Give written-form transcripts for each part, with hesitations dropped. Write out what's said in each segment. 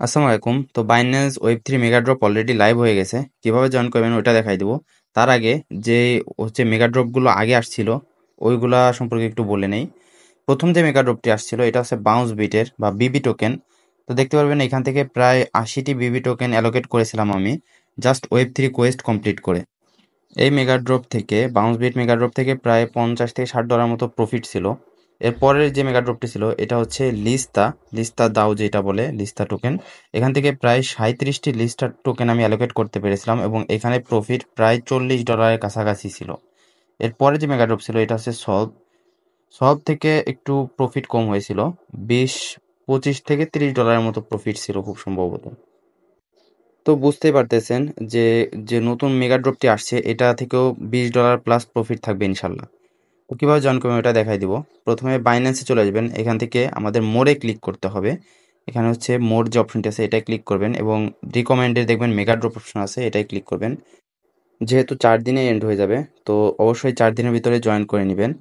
আসসালামু আলাইকুম। তো Binance web three mega drop already live হয়ে গেছে। কিভাবে জয়েন করবেন ওইটা দেখাই দিব। তার আগে যে মেগা ড্রপগুলো আগে আসছিল ওইগুলা সম্পর্কে একটু বলে নেই। প্রথম যে মেগা ড্রপটি আসছিল এটা হচ্ছে বাউন্স বিটের বা বিবি টোকেন। তো দেখতে পারবেন এখান থেকে প্রায় 80টি বিবি টোকেন অ্যালোকেট করেছিলাম আমি, just web three quest complete করে। এই মেগা ড্রপ থেকে বাউন্স বিট মেগা ড্রপ থেকে প্রায় $50 থেকে $60 মতো প্রফিট ছিল। এরপরের যে মেগা ড্রপটি ছিল এটা হচ্ছে লিস্তা লিস্তা দাও যেটা বলে লিস্তা টোকেন। এখান থেকে প্রায় 37টি লিস্টা টোকেন আমি অ্যালোকেট করতে পেরেছিলাম এবং এখানে প্রফিট প্রায় $40 কাছাকাছি ছিল। এরপরে যে মেগা ড্রপ ছিল এটা হচ্ছে সলভ। সলভ থেকে একটু প্রফিট কম হয়েছিল, 25 থেকে 30 ডলারের মতো প্রফিট ছিল খুব সম্ভবত। তো বুঝতেই পারতেছেন যে যে নতুন মেগা ড্রপটি আসছে এটা থেকেও $20 প্লাস প্রফিট থাকবে ইনশাল্লাহ। তো কীভাবে জয়েন করবেন ওটা দেখাই দিব। প্রথমে বাইন্যান্সে চলে আসবেন, এখান থেকে আমাদের মোড়ে ক্লিক করতে হবে। এখানে হচ্ছে মোর যে অপশনটি আছে এটাই ক্লিক করবেন এবং রিকমেন্ডে দেখবেন মেগা ড্রপ অপশন আছে এটাই ক্লিক করবেন। যেহেতু 4 দিনে এন্ড হয়ে যাবে তো অবশ্যই 4 দিনের ভিতরে জয়েন করে নেবেন।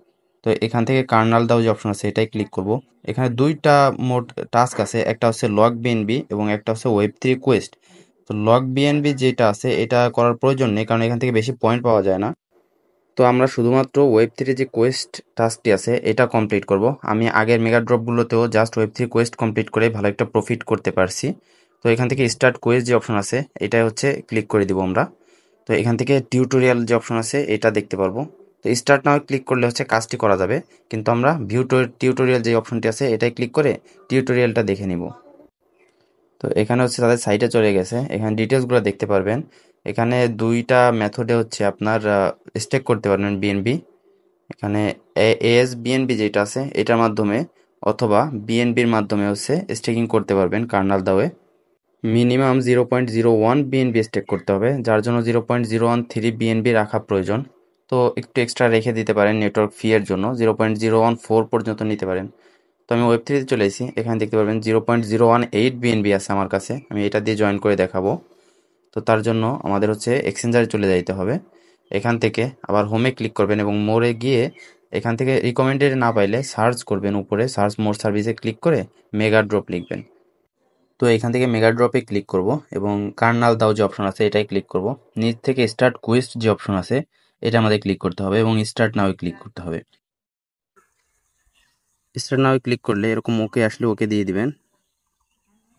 তো এখান থেকে কার্নাল দাও যে অপশন আছে এটাই ক্লিক করব। এখানে দুইটা মোড টাস্ক আছে, একটা হচ্ছে লগ বিএনবি এবং একটা হচ্ছে ওয়েব থ্রি কোয়েস্ট। তো লগ বিএনবি যেটা আছে এটা করার প্রয়োজন নেই, কারণ এখান থেকে বেশি পয়েন্ট পাওয়া যায় না। তো আমরা শুধুমাত্র ওয়েব থ্রি যে কোয়েস্ট টাস্কটি আছে এটা কমপ্লিট করব। আমি আগের মেগা ড্রপগুলোতেও just web three quest complete করে ভালো একটা প্রফিট করতে পারছি। তো এখান থেকে স্টার্ট কোয়েস্ট যে অপশন আছে এটাই হচ্ছে ক্লিক করে দিব আমরা। তো এখান থেকে টিউটোরিয়াল যে অপশন আছে এটা দেখতে পারবো। তো স্টার্ট নাও ক্লিক করলে হচ্ছে কাজটি করা যাবে, কিন্তু আমরা ভিউ টিউটোরিয়াল যে অপশনটি আছে এটাই ক্লিক করে টিউটোরিয়ালটা দেখে নিব। তো এখানে হচ্ছে তাদের সাইটে চলে গেছে, এখানে ডিটেলসগুলো দেখতে পারবেন। এখানে দুইটা মেথডে হচ্ছে আপনার স্টেক করতে পারবেন বিএনবি। এখানে এএস বিএনবি যেটা আছে এটার মাধ্যমে অথবা বিএনবির মাধ্যমে হচ্ছে স্টেকিং করতে পারবেন কার্নাল দাওয়ে। মিনিমাম 0.01 বিএনবি স্টেক করতে হবে, যার জন্য 0.013 বিএনবি রাখা প্রয়োজন। তো একটু এক্সট্রা রেখে দিতে পারেন নেটওয়ার্ক ফি এর জন্য, 0.014 পর্যন্ত নিতে পারেন। তো আমি ওয়েব থ্রিতে চলে এসেছি, এখানে দেখতে পারবেন 0.018 বিএনবি আছে আমার কাছে, আমি এটা দিয়ে জয়েন করে দেখাবো। তো তার জন্য আমাদের হচ্ছে এক্সচেঞ্জারে চলে যাইতে হবে। এখান থেকে আবার হোমে ক্লিক করবেন এবং মোরে গিয়ে এখান থেকে রিকমেন্ডেড না পাইলে সার্চ করবেন, উপরে সার্চ মোর সার্ভিসে ক্লিক করে মেগা ড্রপ লিখবেন। তো এখান থেকে মেগা ড্রপে ক্লিক করব এবং কার্নাল দাও যে অপশন আছে এটাই ক্লিক করব। নিচ থেকে স্টার্ট কুইস্ট যে অপশন আছে এটা আমাদের ক্লিক করতে হবে এবং স্টার্ট নাও ক্লিক করতে হবে। স্টার্ট নাও ক্লিক করলে এরকম ওকে আসলে ওকে দিয়ে দিবেন।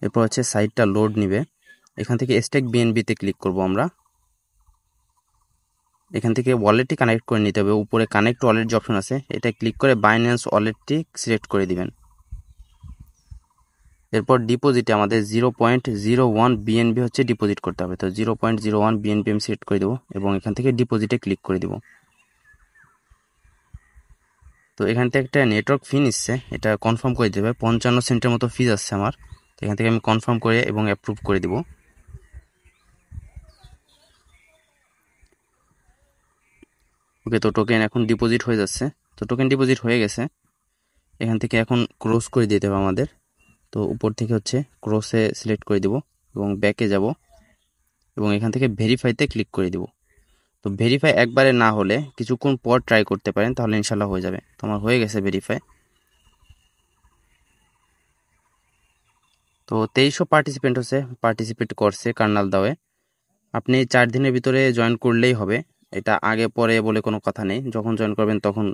এরপর হচ্ছে সাইটটা লোড নিবে। এখান থেকে স্টেক বিএনবিতে ক্লিক করব আমরা। এখান থেকে ওয়ালেটটি কানেক্ট করে নিতে হবে, উপরে কানেক্ট ওয়ালেট যে অপশন আছে এটা ক্লিক করে বাইন্যান্স ওয়ালেটটি সিলেক্ট করে দিবেন। এরপর ডিপোজিটে আমাদের 0.01 বিএনবি হচ্ছে ডিপোজিট করতে হবে। তো 0.01 বিএনবি আমি সিলেক্ট করে দেবো এবং এখান থেকে ডিপোজিটে ক্লিক করে দেবো। তো এখান থেকে একটা নেটওয়ার্ক ফি নিচ্ছে, এটা কনফার্ম করে দেবে। 55 সেন্টের মতো ফিজ আসছে আমার। তো এখান থেকে আমি কনফার্ম করে এবং অ্যাপ্রুভ করে দেবো। ওকে, তো টোকেন এখন ডিপোজিট হয়ে যাচ্ছে। তো টোকেন ডিপোজিট হয়ে গেছে। এখান থেকে এখন ক্লোজ করে দিতে হবে আমাদের। তো উপর থেকে হচ্ছে ক্রসে সিলেক্ট করে দেব এবং ব্যাকে যাব এবং এখান থেকে ভেরিফাইতে ক্লিক করে দেব। তো ভেরিফাই একবারে না হলে কিছুক্ষণ পর ট্রাই করতে পারেন, তাহলে ইনশাল্লাহ হয়ে যাবে। তো আমার হয়ে গেছে ভেরিফাই। তো 2300 পার্টিসিপেন্ট পার্টিসিপেট করছে কার্নাল দাওয়ে। আপনি 4 দিনের ভিতরে জয়েন করলেই হবে, এটা আগে পরে বলে কোনো কথা নেই। যখন জয়েন করবেন তখন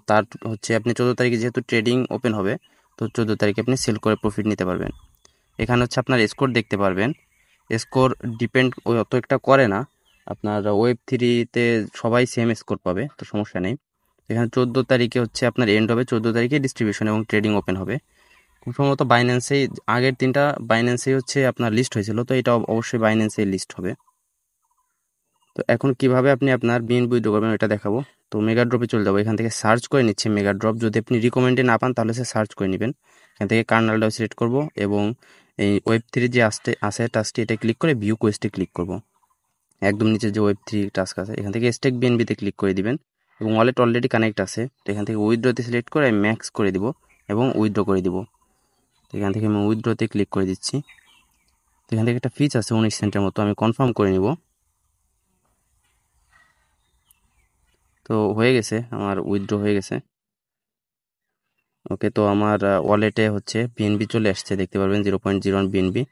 তার হচ্ছে আপনি 14 তারিখে যেহেতু ট্রেডিং ওপেন হবে, তো 14 তারিখে আপনি সেল করে প্রফিট নিতে পারবেন। এখানে হচ্ছে আপনার স্কোর দেখতে পারবেন। স্কোর ডিপেন্ড ওই অত একটা করে না, আপনার ওয়েব থ্রিতে সবাই সেম স্কোর পাবে, তো সমস্যা নেই। এখানে 14 তারিখে হচ্ছে আপনার এন্ড হবে, 14 তারিখে ডিস্ট্রিবিউশন এবং ট্রেডিং ওপেন হবে। খুব সম্ভবত বাইন্যান্সেই আগের 3টা বাইন্যান্সেই হচ্ছে আপনার লিস্ট হয়েছিল, তো এটা অবশ্যই বাইন্যান্সেই লিস্ট হবে। তো এখন কিভাবে আপনি আপনার বিএনবি উইথড্র করবেন এটা দেখাবো। তো মেগা ড্রপে চলে যাবো, এখান থেকে সার্চ করে নিচ্ছে মেগা ড্রপ। যদি আপনি রিকমেন্ডে না পান তাহলে সে সার্চ করে নেবেন। এখান থেকে কার্নালটাও সিলেক্ট করব এবং এই ওয়েব থ্রি যে আছে টাস্কটি এটা ক্লিক করে ভিউ কোয়েস্টে ক্লিক করব। একদম নিচে যে ওয়েব থ্রি টাস্ক আছে এখান থেকে স্টেক বিএনবিতে ক্লিক করে দিবেন এবং ওয়ালেট অলরেডি কানেক্ট আছে। তো এখান থেকে উইথড্রতে সিলেক্ট করে ম্যাক্স করে দিব এবং উইথড্র করে দিব। তো এখান থেকে আমি উইথড্রতে ক্লিক করে দিচ্ছি। তো এখান থেকে একটা ফিচ আছে 19 সেন্টের মতো, আমি কনফার্ম করে নিব। তো হয়ে গেছে, আমার উইথড্র হয়ে গেছে। ওকে, তো আমার ওয়ালেটে হচ্ছে বিএনবি চলে আসছে, দেখতে পারবেন 0.01 বিএনবি।